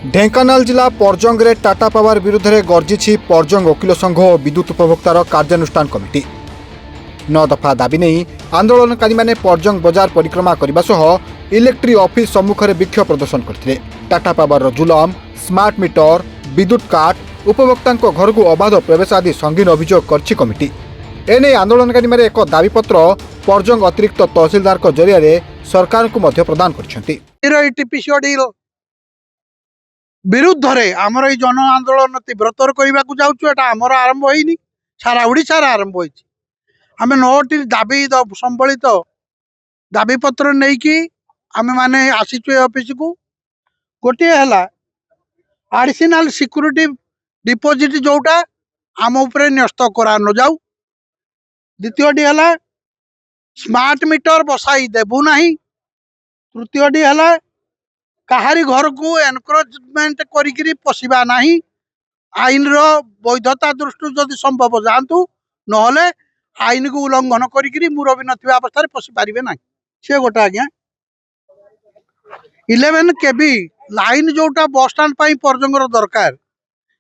ढेंकानाल जिला परजंगे टाटा पावर विरुद्ध में गर्जी परजंग वकिल संघ और विद्युत उपभोक्तार कार्यानुष्ठान कमिटी 9 दफा दाबी नहीं आंदोलनकारी मैंने परजंग बजार परिक्रमा करने सह इलेक्ट्रिक ऑफिस सम्मुखें विक्षोभ प्रदर्शन करते। टाटा पावर जुलम, स्मार्ट मीटर, विद्युत काट, उपभोक्ता घर को अबाध प्रवेश आदि संगीन अभियोग कर कमिटी। एने आंदोलनकारी मैंने एक दाबीपत्र परजंग अतिरिक्त तहसिलदार जरिया सरकार को प्रदान कर विरुद्ध रे आमर ये जन आंदोलन तीव्रतर करने को जाऊँ एटा आमर आरंभ होनी सारा ओडिशार आरंभ होती। आम 9टी दाबी संबलित दाबीपत्र नहीं कि आम मैंने आसीचु ऑफिस को। गोटे है एडिशनल सिक्यूरिटी डिपोजिट जोटा आम उपरे न्यस्त करा न जाऊ। द्वितीयटी है स्मार्ट मीटर बसाई देबू नहीं। तृतीयटी है कहारी घर को एनक्रोचमेंट करी पशिबा नहीं। आईन रो वैधता दृष्टि जदि संभव जातु नहले आईन को उल्लंघन करी मुरबी नथिबा अवस्था पशि पारे ना। से गोटे आज्ञा 11 केबी लाइन जोटा बस स्टाण्ड परजंगर दरकार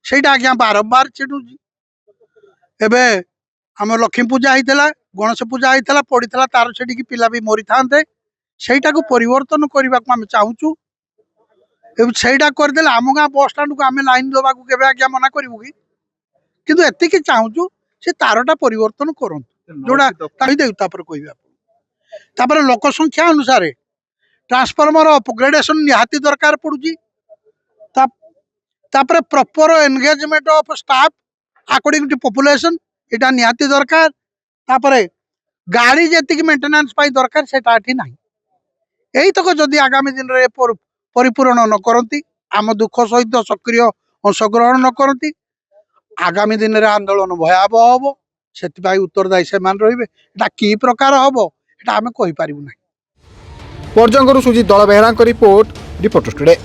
सेटा आज्ञा बारंबार छिड़ुची। एबे आम लक्ष्मी पूजा होता गणेश पूजा होता पड़ता तार से पिला भी मरी था सेटा को परिवर्तन करने को आम चाहूँ। सेटा करदे आम गाँ बस स्टाण्ड को आम लाइन देवा के आज्ञा मना करूँ कि किंतु एतिकी चाहूँ से तारटा परिवर्तन करूँ जोड़ा कहपर लोक संख्या अनुसार ट्रांसफॉर्मर अपग्रेडेशन निहाती दरकार पड़ुची। Proper engagement of staff according to population एटा निहाती दरकार। तापरे गाड़ी जी मेंटेनेंस दरकार सेटा ना यही तक जदि आगामी दिन में परिपूरण न करती आम दुख सहित सक्रिय अंशग्रहण न करती आगामी दिन में आंदोलन भयावह हम से उत्तरदायी से रे कि प्रकार हम एटा आम कहीपर ना। परजंगरू सुजीत दल बेहरा रिपोर्ट रिपोर्टर टुडे।